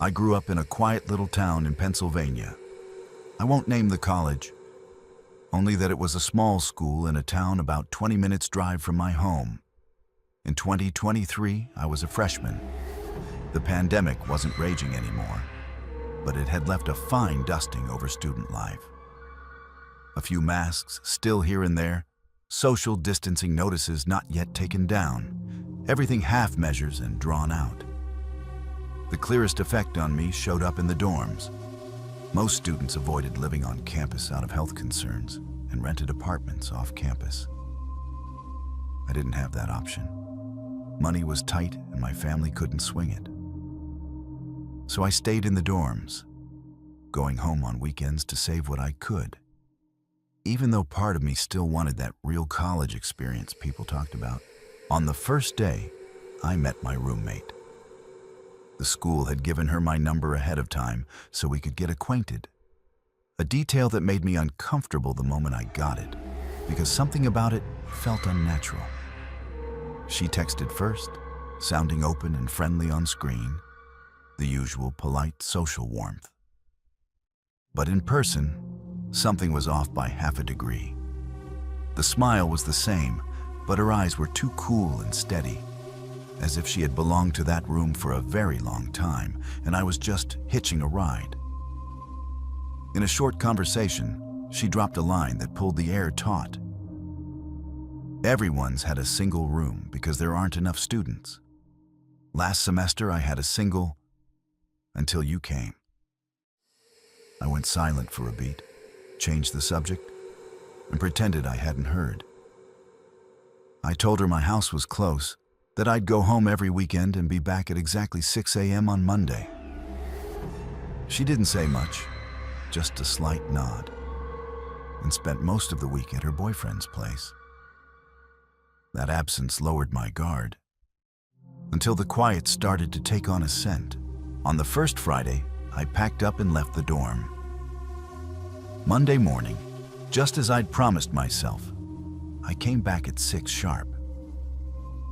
I grew up in a quiet little town in Pennsylvania. I won't name the college, only that it was a small school in a town about 20 minutes drive from my home. In 2023, I was a freshman. The pandemic wasn't raging anymore, but it had left a fine dusting over student life. A few masks still here and there, social distancing notices not yet taken down, everything half measures and drawn out. The clearest effect on me showed up in the dorms. Most students avoided living on campus out of health concerns and rented apartments off campus. I didn't have that option. Money was tight and my family couldn't swing it. So I stayed in the dorms, going home on weekends to save what I could. Even though part of me still wanted that real college experience people talked about. On the first day, I met my roommate. The school had given her my number ahead of time so we could get acquainted. A detail that made me uncomfortable the moment I got it, because something about it felt unnatural. She texted first, sounding open and friendly on screen, the usual polite social warmth. But in person, something was off by half a degree. The smile was the same, but her eyes were too cool and steady, as if she had belonged to that room for a very long time, and I was just hitching a ride. In a short conversation, she dropped a line that pulled the air taut. Everyone's had a single room because there aren't enough students. Last semester, I had a single until you came. I went silent for a beat, changed the subject, and pretended I hadn't heard. I told her my house was close, that I'd go home every weekend and be back at exactly 6 a.m. on Monday. She didn't say much, just a slight nod, and spent most of the week at her boyfriend's place. That absence lowered my guard, until the quiet started to take on a scent. On the first Friday, I packed up and left the dorm. Monday morning, just as I'd promised myself, I came back at 6 sharp.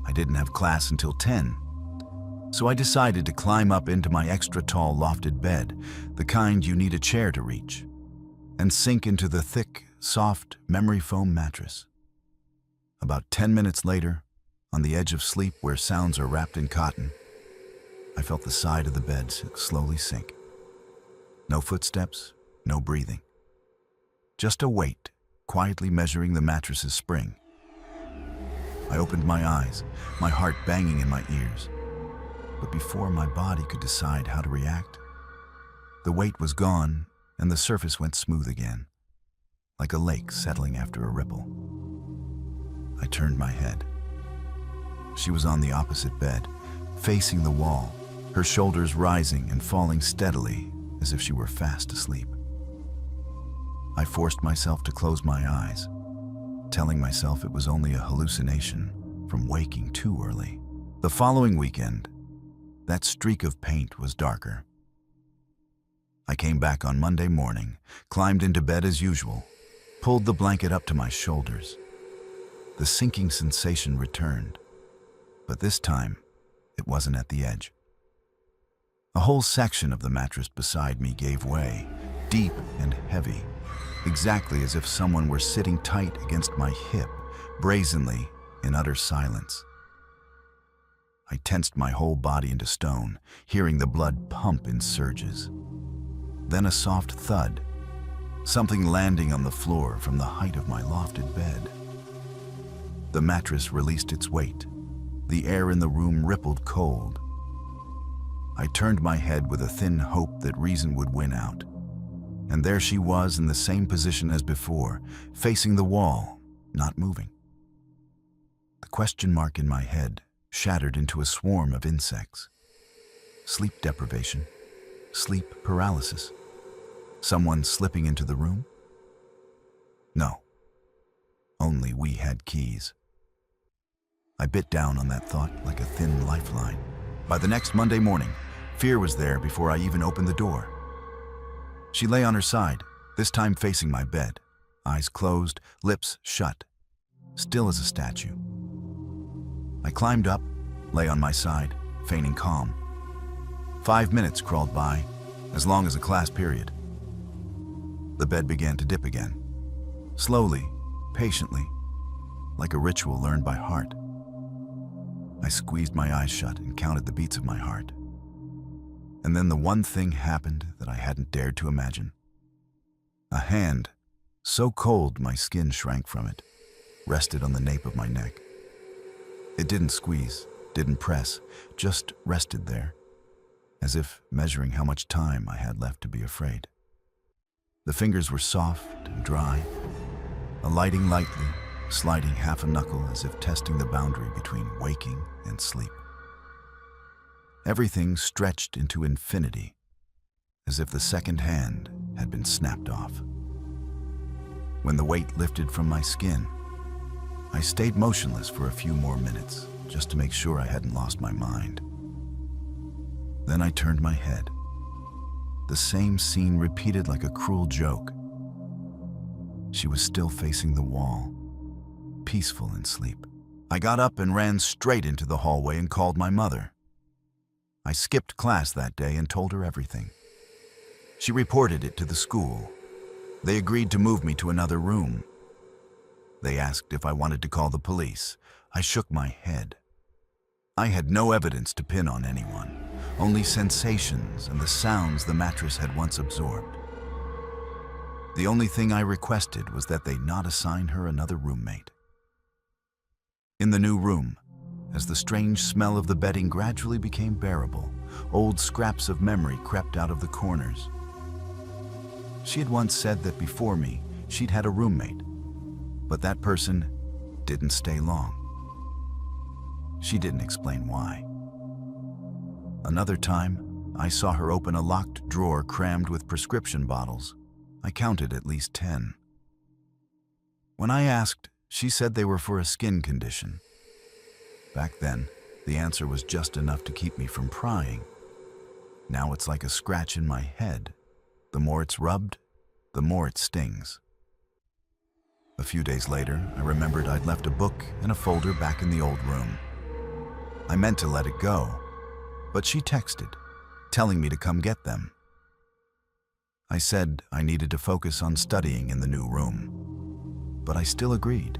I didn't have class until 10, so I decided to climb up into my extra tall lofted bed, the kind you need a chair to reach, and sink into the thick, soft memory foam mattress. About 10 minutes later, on the edge of sleep where sounds are wrapped in cotton, I felt the side of the bed slowly sink. No footsteps, no breathing. Just a weight, quietly measuring the mattress's spring. I opened my eyes, my heart banging in my ears. But before my body could decide how to react, the weight was gone and the surface went smooth again, like a lake settling after a ripple. I turned my head. She was on the opposite bed, facing the wall, her shoulders rising and falling steadily as if she were fast asleep. I forced myself to close my eyes, telling myself it was only a hallucination from waking too early. The following weekend, that streak of paint was darker. I came back on Monday morning, climbed into bed as usual, pulled the blanket up to my shoulders. The sinking sensation returned, but this time it wasn't at the edge. A whole section of the mattress beside me gave way, deep and heavy, exactly as if someone were sitting tight against my hip, brazenly, in utter silence. I tensed my whole body into stone, hearing the blood pump in surges. Then a soft thud, something landing on the floor from the height of my lofted bed. The mattress released its weight. The air in the room rippled cold. I turned my head with a thin hope that reason would win out. And there she was in the same position as before, facing the wall, not moving. The question mark in my head shattered into a swarm of insects. Sleep deprivation, sleep paralysis. Someone slipping into the room? No. Only we had keys. I bit down on that thought like a thin lifeline. By the next Monday morning, fear was there before I even opened the door. She lay on her side, this time facing my bed, eyes closed, lips shut, still as a statue. I climbed up, lay on my side, feigning calm. 5 minutes crawled by, as long as a class period. The bed began to dip again, slowly, patiently, like a ritual learned by heart. I squeezed my eyes shut and counted the beats of my heart. And then the one thing happened that I hadn't dared to imagine. A hand, so cold my skin shrank from it, rested on the nape of my neck. It didn't squeeze, didn't press, just rested there, as if measuring how much time I had left to be afraid. The fingers were soft and dry, alighting lightly, sliding half a knuckle as if testing the boundary between waking and sleep. Everything stretched into infinity, as if the second hand had been snapped off. When the weight lifted from my skin, I stayed motionless for a few more minutes, just to make sure I hadn't lost my mind. Then I turned my head. The same scene repeated like a cruel joke. She was still facing the wall, peaceful in sleep. I got up and ran straight into the hallway and called my mother. I skipped class that day and told her everything. She reported it to the school. They agreed to move me to another room. They asked if I wanted to call the police. I shook my head. I had no evidence to pin on anyone, only sensations and the sounds the mattress had once absorbed. The only thing I requested was that they not assign her another roommate. In the new room, as the strange smell of the bedding gradually became bearable, old scraps of memory crept out of the corners. She had once said that before me, she'd had a roommate, but that person didn't stay long. She didn't explain why. Another time, I saw her open a locked drawer crammed with prescription bottles. I counted at least 10. When I asked, she said they were for a skin condition. Back then, the answer was just enough to keep me from prying. Now it's like a scratch in my head. The more it's rubbed, the more it stings. A few days later, I remembered I'd left a book and a folder back in the old room. I meant to let it go, but she texted, telling me to come get them. I said I needed to focus on studying in the new room, but I still agreed.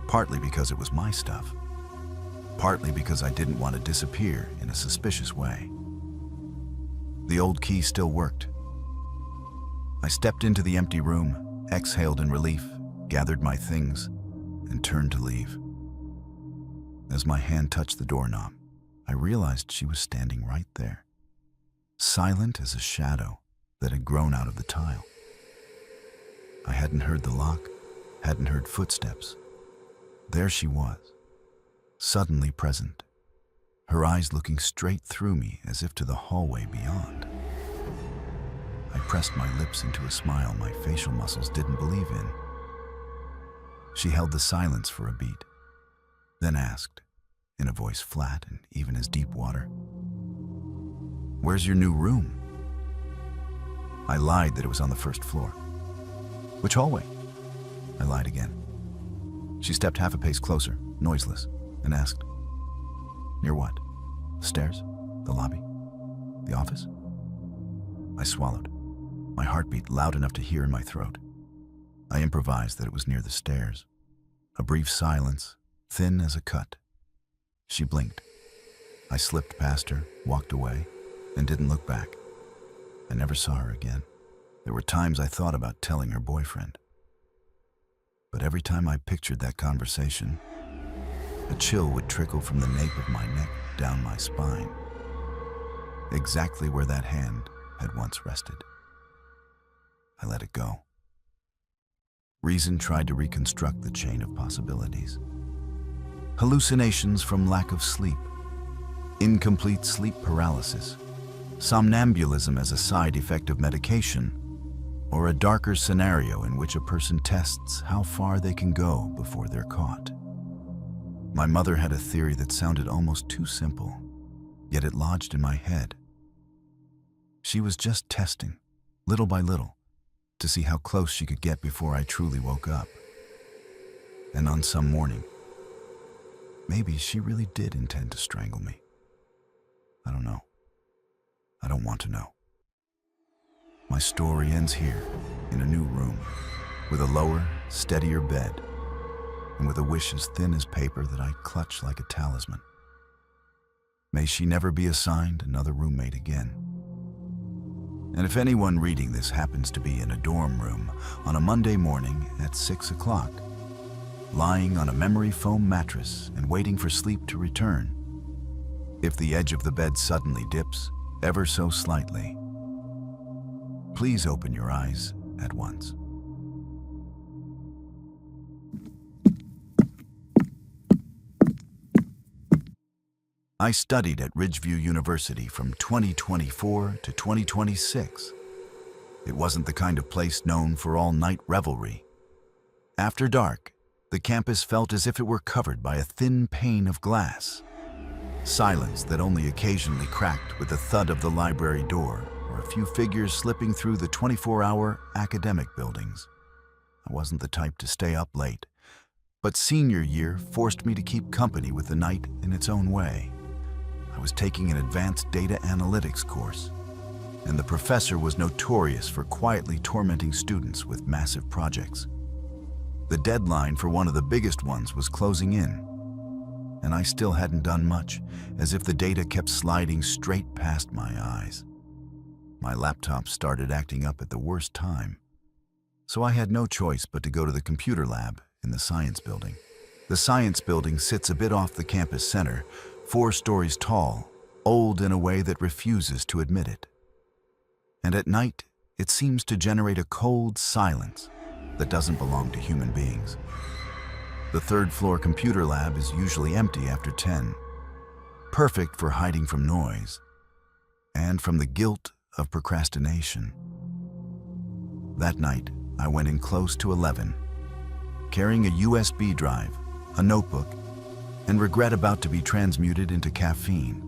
Partly because it was my stuff, partly because I didn't want to disappear in a suspicious way. The old key still worked. I stepped into the empty room, exhaled in relief, gathered my things, and turned to leave. As my hand touched the doorknob, I realized she was standing right there, silent as a shadow that had grown out of the tile. I hadn't heard the lock, hadn't heard footsteps. There she was, suddenly present, her eyes looking straight through me as if to the hallway beyond. I pressed my lips into a smile my facial muscles didn't believe in. She held the silence for a beat, then asked, in a voice flat and even as deep water, "Where's your new room?" I lied that it was on the first floor. "Which hallway?" I lied again. She stepped half a pace closer, noiseless, and asked, "Near what? The stairs? The lobby? The office?" I swallowed, my heartbeat loud enough to hear in my throat. I improvised that it was near the stairs. A brief silence, thin as a cut. She blinked. I slipped past her, walked away, and didn't look back. I never saw her again. There were times I thought about telling her boyfriend. But every time I pictured that conversation, a chill would trickle from the nape of my neck down my spine, exactly where that hand had once rested. I let it go. Reason tried to reconstruct the chain of possibilities. Hallucinations from lack of sleep, incomplete sleep paralysis, somnambulism as a side effect of medication, or a darker scenario in which a person tests how far they can go before they're caught. My mother had a theory that sounded almost too simple, yet it lodged in my head. She was just testing, little by little, to see how close she could get before I truly woke up. And on some morning, maybe she really did intend to strangle me. I don't know. I don't want to know. My story ends here, in a new room, with a lower, steadier bed, and with a wish as thin as paper that I clutch like a talisman. May she never be assigned another roommate again. And if anyone reading this happens to be in a dorm room on a Monday morning at 6 o'clock, lying on a memory foam mattress and waiting for sleep to return, if the edge of the bed suddenly dips, ever so slightly, please open your eyes at once. I studied at Ridgeview University from 2024 to 2026. It wasn't the kind of place known for all-night revelry. After dark, the campus felt as if it were covered by a thin pane of glass. Silence that only occasionally cracked with the thud of the library door or a few figures slipping through the 24-hour academic buildings. I wasn't the type to stay up late, but senior year forced me to keep company with the night in its own way. I was taking an advanced data analytics course, and the professor was notorious for quietly tormenting students with massive projects. The deadline for one of the biggest ones was closing in, and I still hadn't done much, as if the data kept sliding straight past my eyes. My laptop started acting up at the worst time, so I had no choice but to go to the computer lab in the science building. The science building sits a bit off the campus center, 4 stories tall, old in a way that refuses to admit it. And at night, it seems to generate a cold silence that doesn't belong to human beings. The 3rd floor computer lab is usually empty after 10, perfect for hiding from noise and from the guilt of procrastination. That night, I went in close to 11, carrying a USB drive, a notebook, and regret about to be transmuted into caffeine.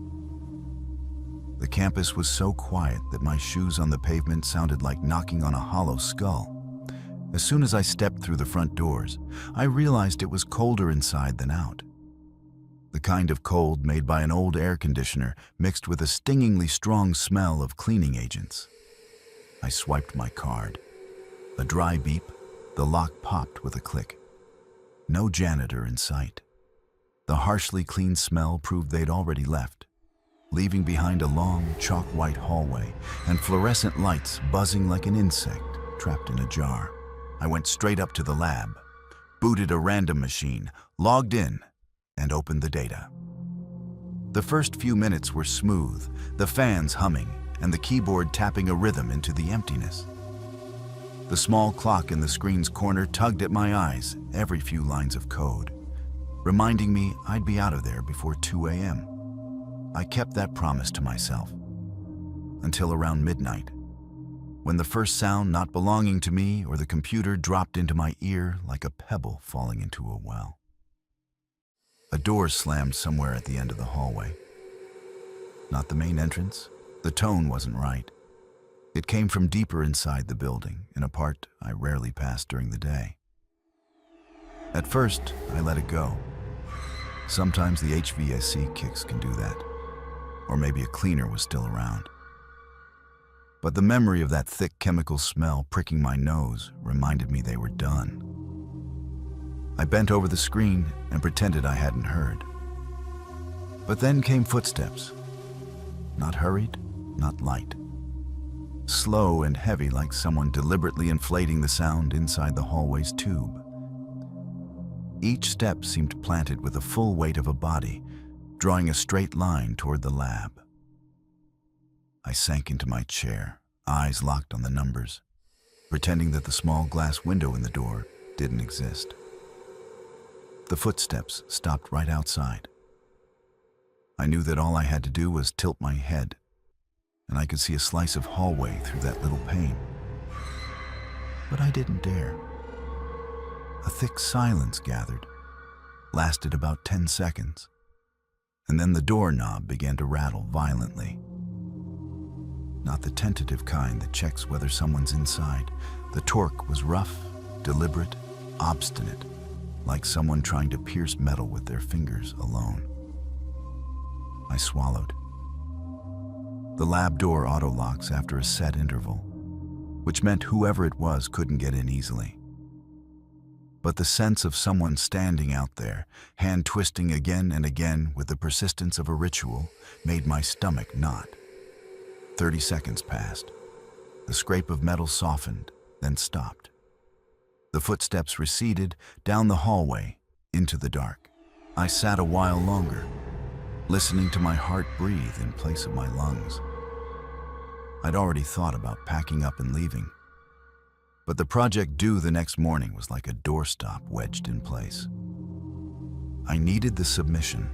The campus was so quiet that my shoes on the pavement sounded like knocking on a hollow skull. As soon as I stepped through the front doors, I realized it was colder inside than out. The kind of cold made by an old air conditioner mixed with a stingingly strong smell of cleaning agents. I swiped my card. A dry beep, the lock popped with a click. No janitor in sight. The harshly clean smell proved they'd already left, leaving behind a long, chalk-white hallway and fluorescent lights buzzing like an insect trapped in a jar. I went straight up to the lab, booted a random machine, logged in, and opened the data. The first few minutes were smooth, the fans humming, and the keyboard tapping a rhythm into the emptiness. The small clock in the screen's corner tugged at my eyes every few lines of code, reminding me I'd be out of there before 2 a.m. I kept that promise to myself until around midnight, when the first sound not belonging to me or the computer dropped into my ear like a pebble falling into a well. A door slammed somewhere at the end of the hallway. Not the main entrance. The tone wasn't right. It came from deeper inside the building, in a part I rarely passed during the day. At first, I let it go. Sometimes the HVAC kicks can do that. Or maybe a cleaner was still around. But the memory of that thick chemical smell pricking my nose reminded me they were done. I bent over the screen and pretended I hadn't heard. But then came footsteps. Not hurried, not light. Slow and heavy, like someone deliberately inflating the sound inside the hallway's tube. Each step seemed planted with the full weight of a body, drawing a straight line toward the lab. I sank into my chair, eyes locked on the numbers, pretending that the small glass window in the door didn't exist. The footsteps stopped right outside. I knew that all I had to do was tilt my head, and I could see a slice of hallway through that little pane. But I didn't dare. A thick silence gathered, lasted about 10 seconds, and then the doorknob began to rattle violently. Not the tentative kind that checks whether someone's inside. The torque was rough, deliberate, obstinate, like someone trying to pierce metal with their fingers alone. I swallowed. The lab door auto-locks after a set interval, which meant whoever it was couldn't get in easily. But the sense of someone standing out there, hand twisting again and again with the persistence of a ritual, made my stomach knot. 30 seconds passed. The scrape of metal softened, then stopped. The footsteps receded down the hallway into the dark. I sat a while longer, listening to my heart breathe in place of my lungs. I'd already thought about packing up and leaving, but the project due the next morning was like a doorstop wedged in place. I needed the submission,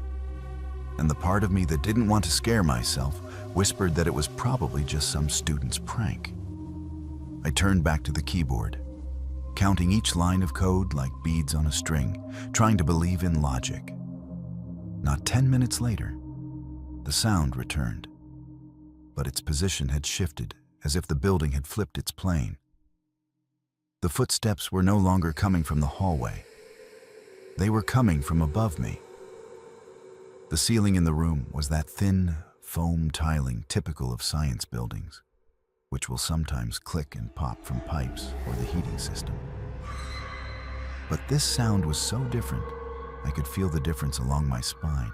and the part of me that didn't want to scare myself whispered that it was probably just some student's prank. I turned back to the keyboard, counting each line of code like beads on a string, trying to believe in logic. Not 10 minutes later, the sound returned, but its position had shifted as if the building had flipped its plane. The footsteps were no longer coming from the hallway. They were coming from above me. The ceiling in the room was that thin, foam tiling typical of science buildings, which will sometimes click and pop from pipes or the heating system. But this sound was so different, I could feel the difference along my spine.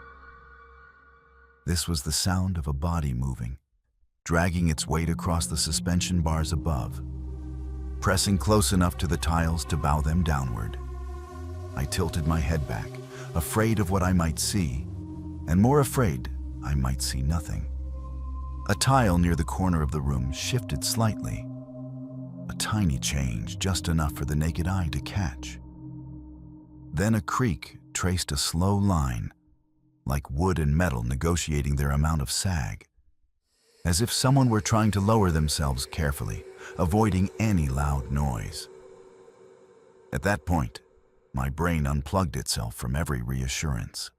This was the sound of a body moving, dragging its weight across the suspension bars above, pressing close enough to the tiles to bow them downward. I tilted my head back, afraid of what I might see, and more afraid I might see nothing. A tile near the corner of the room shifted slightly, a tiny change, just enough for the naked eye to catch. Then a creak traced a slow line, like wood and metal negotiating their amount of sag, as if someone were trying to lower themselves carefully, avoiding any loud noise. At that point, my brain unplugged itself from every reassurance.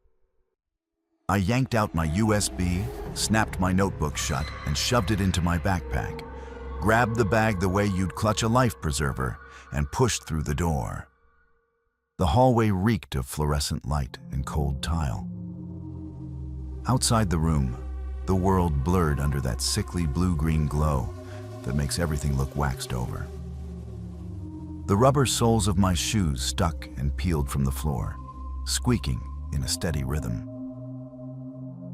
I yanked out my USB, snapped my notebook shut, and shoved it into my backpack, grabbed the bag the way you'd clutch a life preserver, and pushed through the door. The hallway reeked of fluorescent light and cold tile. Outside the room, the world blurred under that sickly blue-green glow that makes everything look waxed over. The rubber soles of my shoes stuck and peeled from the floor, squeaking in a steady rhythm.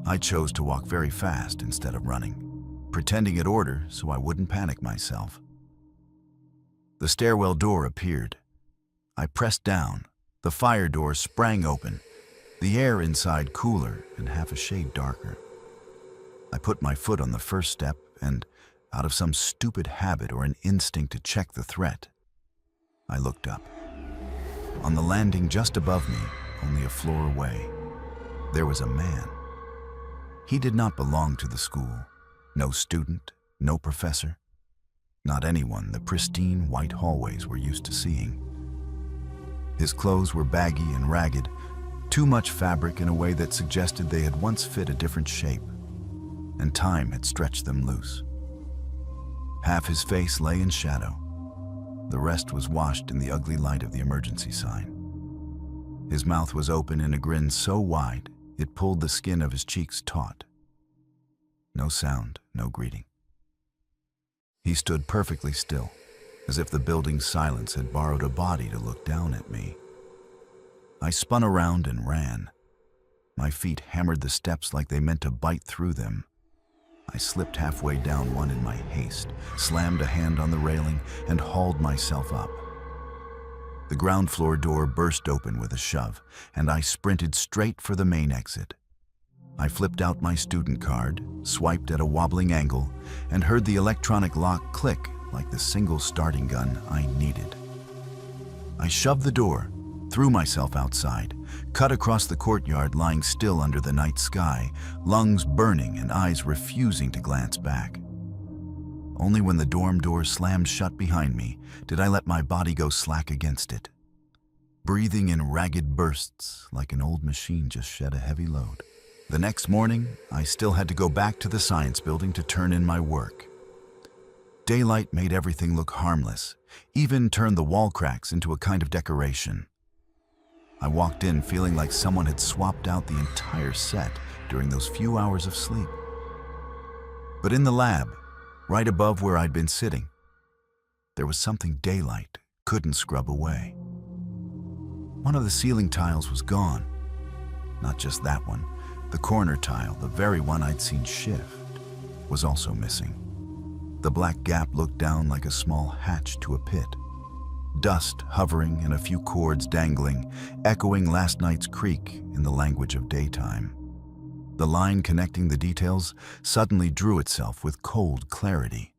I chose to walk very fast instead of running, pretending at order so I wouldn't panic myself. The stairwell door appeared. I pressed down. The fire door sprang open, the air inside cooler and half a shade darker. I put my foot on the first step and, out of some stupid habit or an instinct to check the threat, I looked up. On the landing just above me, only a floor away, there was a man. He did not belong to the school. No student, no professor, not anyone the pristine white hallways were used to seeing. His clothes were baggy and ragged, too much fabric in a way that suggested they had once fit a different shape, and time had stretched them loose. Half his face lay in shadow. The rest was washed in the ugly light of the emergency sign. His mouth was open in a grin so wide, it pulled the skin of his cheeks taut. No sound, no greeting. He stood perfectly still, as if the building's silence had borrowed a body to look down at me. I spun around and ran. My feet hammered the steps like they meant to bite through them. I slipped halfway down one in my haste, slammed a hand on the railing, and hauled myself up. The ground floor door burst open with a shove, and I sprinted straight for the main exit. I flipped out my student card, swiped at a wobbling angle, and heard the electronic lock click like the single starting gun I needed. I shoved the door, threw myself outside, cut across the courtyard lying still under the night sky, lungs burning and eyes refusing to glance back. Only when the dorm door slammed shut behind me did I let my body go slack against it, breathing in ragged bursts like an old machine just shed a heavy load. The next morning, I still had to go back to the science building to turn in my work. Daylight made everything look harmless, even turned the wall cracks into a kind of decoration. I walked in feeling like someone had swapped out the entire set during those few hours of sleep. But in the lab, right above where I'd been sitting, there was something daylight couldn't scrub away. One of the ceiling tiles was gone. Not just that one. The corner tile, the very one I'd seen shift, was also missing. The black gap looked down like a small hatch to a pit. Dust hovering and a few cords dangling, echoing last night's creak in the language of daytime. The line connecting the details suddenly drew itself with cold clarity.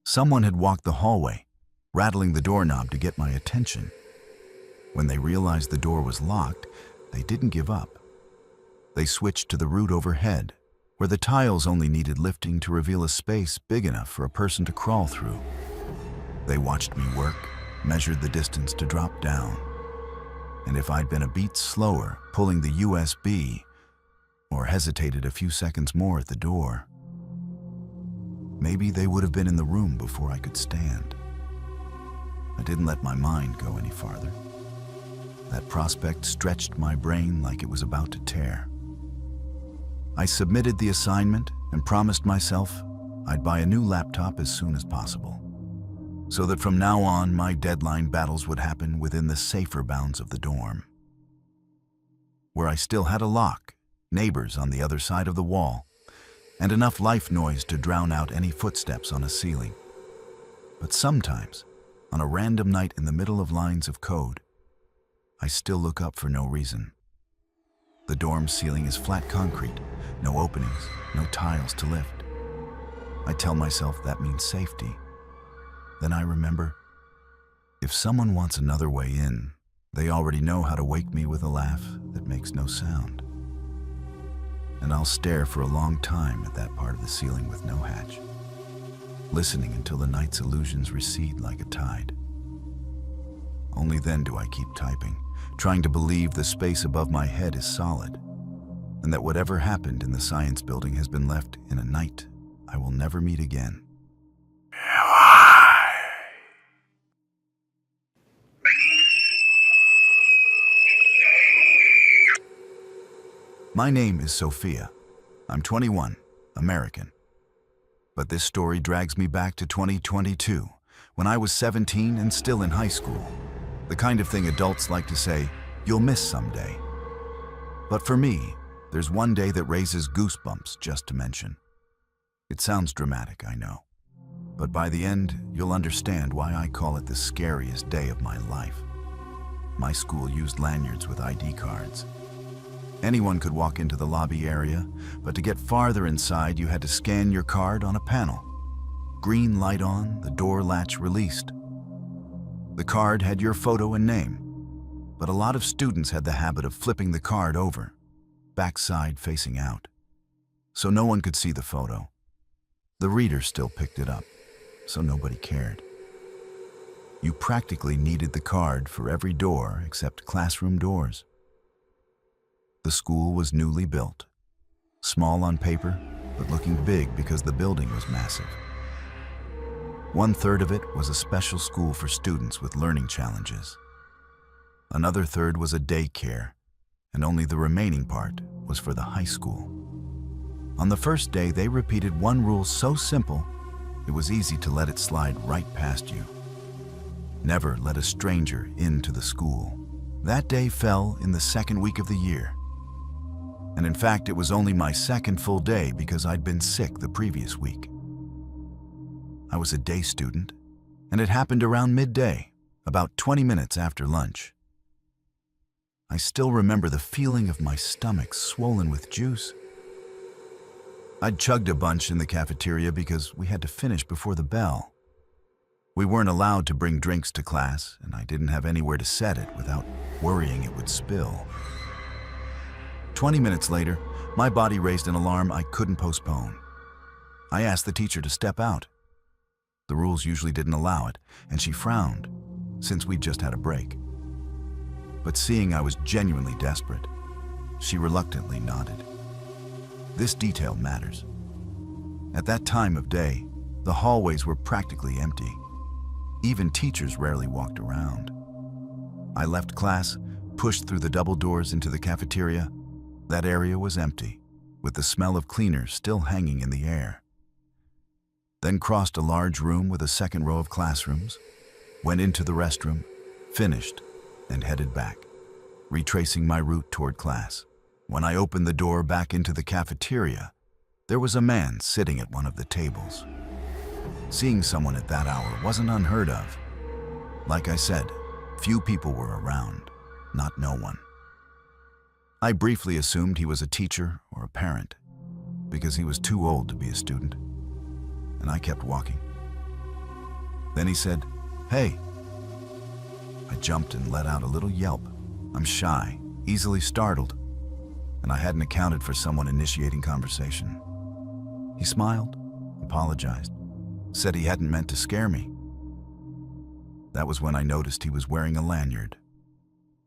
Someone had walked the hallway, rattling the doorknob to get my attention. When they realized the door was locked, they didn't give up. They switched to the route overhead, where the tiles only needed lifting to reveal a space big enough for a person to crawl through. They watched me work, measured the distance to drop down. And if I'd been a beat slower, pulling the USB, or hesitated a few seconds more at the door, maybe they would have been in the room before I could stand. I didn't let my mind go any farther. That prospect stretched my brain like it was about to tear. I submitted the assignment and promised myself I'd buy a new laptop as soon as possible, so that from now on my deadline battles would happen within the safer bounds of the dorm, where I still had a lock, neighbors on the other side of the wall, and enough life noise to drown out any footsteps on a ceiling. But sometimes, on a random night in the middle of lines of code, I still look up for no reason. The dorm ceiling is flat concrete, no openings, no tiles to lift. I tell myself that means safety. Then I remember, if someone wants another way in, they already know how to wake me with a laugh that makes no sound. And I'll stare for a long time at that part of the ceiling with no hatch, listening until the night's illusions recede like a tide. Only then do I keep typing, trying to believe the space above my head is solid, and that whatever happened in the science building has been left in a night I will never meet again. My name is Sophia. I'm 21, American. But this story drags me back to 2022, when I was 17 and still in high school. The kind of thing adults like to say, you'll miss someday. But for me, there's one day that raises goosebumps just to mention. It sounds dramatic, I know. But by the end, you'll understand why I call it the scariest day of my life. My school used lanyards with ID cards. Anyone could walk into the lobby area, but to get farther inside, you had to scan your card on a panel. Green light on, the door latch released. The card had your photo and name, but a lot of students had the habit of flipping the card over, backside facing out, so no one could see the photo. The reader still picked it up, so nobody cared. You practically needed the card for every door except classroom doors. The school was newly built, small on paper, but looking big because the building was massive. 1/3 of it was a special school for students with learning challenges. Another third was a daycare, and only the remaining part was for the high school. On the first day, they repeated one rule so simple, it was easy to let it slide right past you. Never let a stranger into the school. That day fell in the second week of the year. And in fact, it was only my second full day because I'd been sick the previous week. I was a day student, and it happened around midday, about 20 minutes after lunch. I still remember the feeling of my stomach swollen with juice. I'd chugged a bunch in the cafeteria because we had to finish before the bell. We weren't allowed to bring drinks to class, and I didn't have anywhere to set it without worrying it would spill. 20 minutes later, my body raised an alarm I couldn't postpone. I asked the teacher to step out. The rules usually didn't allow it, and she frowned, since we'd just had a break. But seeing I was genuinely desperate, she reluctantly nodded. This detail matters. At that time of day, the hallways were practically empty. Even teachers rarely walked around. I left class, pushed through the double doors into the cafeteria. That area was empty, with the smell of cleaners still hanging in the air. then crossed a large room with a second row of classrooms, went into the restroom, finished, and headed back, retracing my route toward class. When I opened the door back into the cafeteria, there was a man sitting at one of the tables. Seeing someone at that hour wasn't unheard of. Like I said, few people were around, not no one. I briefly assumed he was a teacher or a parent, because he was too old to be a student, and I kept walking. Then he said, "Hey." I jumped and let out a little yelp. I'm shy, easily startled, and I hadn't accounted for someone initiating conversation. He smiled, apologized, said he hadn't meant to scare me. That was when I noticed he was wearing a lanyard.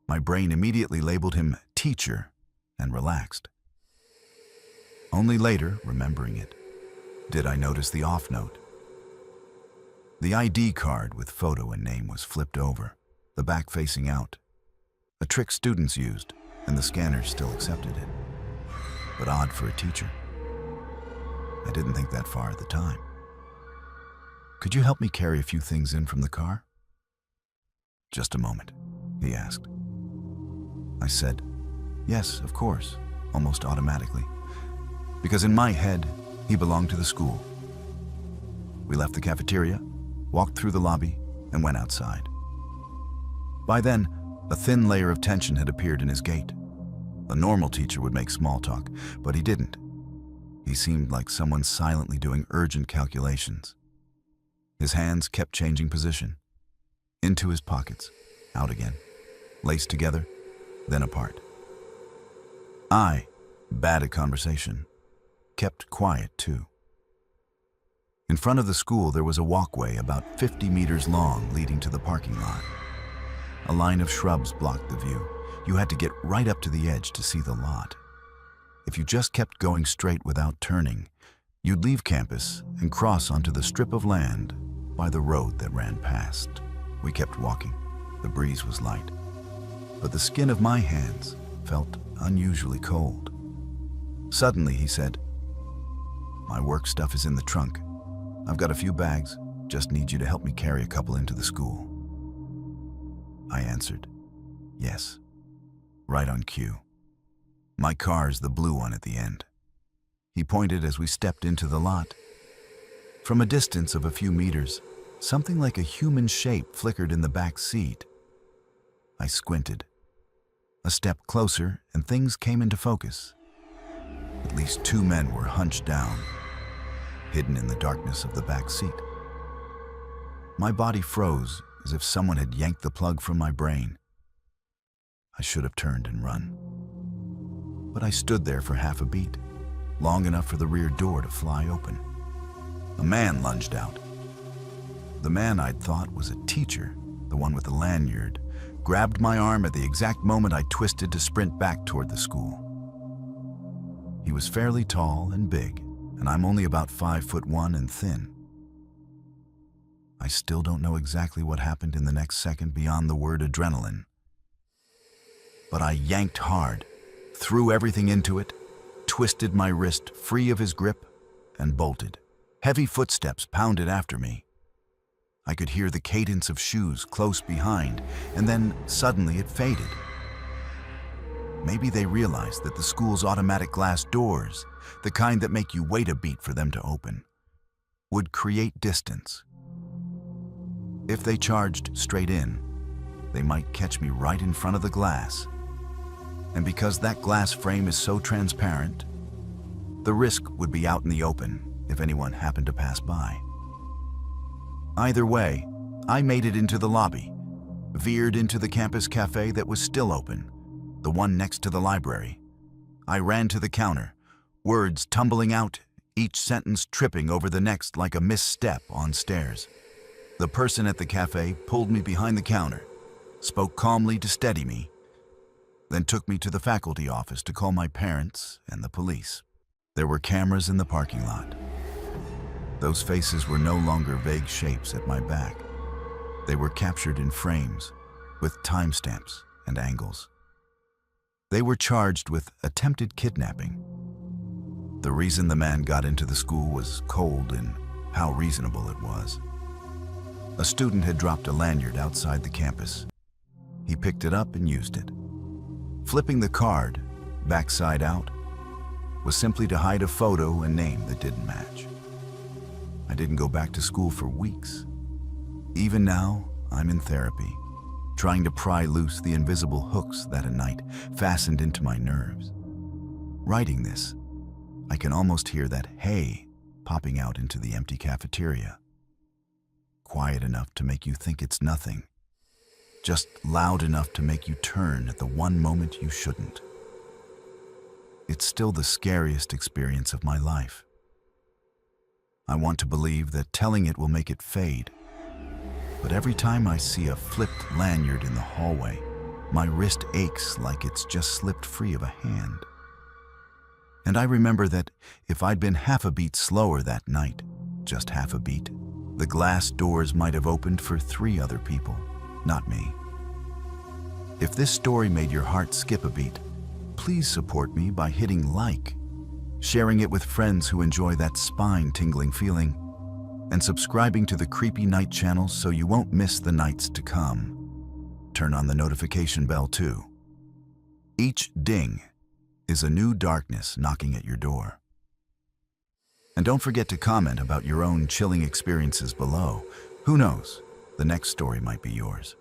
My brain immediately labeled him teacher and relaxed. Only later, remembering it, did I notice the off note. The ID card with photo and name was flipped over, the back facing out. A trick students used, and the scanners still accepted it. But odd for a teacher. I didn't think that far at the time. "Could you help me carry a few things in from the car?" "Just a moment," he asked. I said, "Yes, of course," almost automatically, because in my head, he belonged to the school. We left the cafeteria, walked through the lobby, and went outside. By then, a thin layer of tension had appeared in his gait. A normal teacher would make small talk, but he didn't. He seemed like someone silently doing urgent calculations. His hands kept changing position. Into his pockets, out again, laced together, then apart. I, bad at conversation, kept quiet too. In front of the school, there was a walkway about 50 meters long leading to the parking lot. A line of shrubs blocked the view. You had to get right up to the edge to see the lot. If you just kept going straight without turning, you'd leave campus and cross onto the strip of land by the road that ran past. We kept walking. The breeze was light, but the skin of my hands felt unusually cold. Suddenly, he said, "My work stuff is in the trunk. I've got a few bags. Just need you to help me carry a couple into the school." I answered, "Yes." Right on cue. "My car's the blue one at the end." He pointed as we stepped into the lot. From a distance of a few meters, something like a human shape flickered in the back seat. I squinted. A step closer, and things came into focus. At least 2 men were hunched down, hidden in the darkness of the back seat. My body froze as if someone had yanked the plug from my brain. I should have turned and run. But I stood there for half a beat, long enough for the rear door to fly open. A man lunged out. The man I'd thought was a teacher, the one with the lanyard, grabbed my arm at the exact moment I twisted to sprint back toward the school. He was fairly tall and big, and I'm only about 5'1" and thin. I still don't know exactly what happened in the next second beyond the word adrenaline. But I yanked hard, threw everything into it, twisted my wrist free of his grip, and bolted. Heavy footsteps pounded after me. I could hear the cadence of shoes close behind, and then suddenly it faded. Maybe they realized that the school's automatic glass doors, the kind that make you wait a beat for them to open, would create distance. If they charged straight in, they might catch me right in front of the glass. And because that glass frame is so transparent, the risk would be out in the open if anyone happened to pass by. Either way, I made it into the lobby, veered into the campus cafe that was still open, the one next to the library. I ran to the counter, words tumbling out, each sentence tripping over the next like a misstep on stairs. The person at the cafe pulled me behind the counter, spoke calmly to steady me, then took me to the faculty office to call my parents and the police. There were cameras in the parking lot. Those faces were no longer vague shapes at my back. They were captured in frames with timestamps and angles. They were charged with attempted kidnapping. The reason the man got into the school was cold and How reasonable it was. A student had dropped a lanyard outside the campus. He picked it up and used it. Flipping the card, backside out, was simply to hide a photo and name that didn't match. I didn't go back to school for weeks. Even now, I'm in therapy, trying to pry loose the invisible hooks that at night fastened into my nerves. Writing this, I can almost hear that hey popping out into the empty cafeteria. Quiet enough to make you think it's nothing, just loud enough to make you turn at the one moment you shouldn't. It's still the scariest experience of my life. I want to believe that telling it will make it fade, but every time I see a flipped lanyard in the hallway, my wrist aches like it's just slipped free of a hand. And I remember that if I'd been half a beat slower that night, just half a beat, the glass doors might have opened for 3 other people, not me. If this story made your heart skip a beat, please support me by hitting like, sharing it with friends who enjoy that spine-tingling feeling, and subscribing to the CreepyNight channel so you won't miss the nights to come. Turn on the notification bell too. Each ding is a new darkness knocking at your door. And don't forget to comment about your own chilling experiences below. Who knows, the next story might be yours.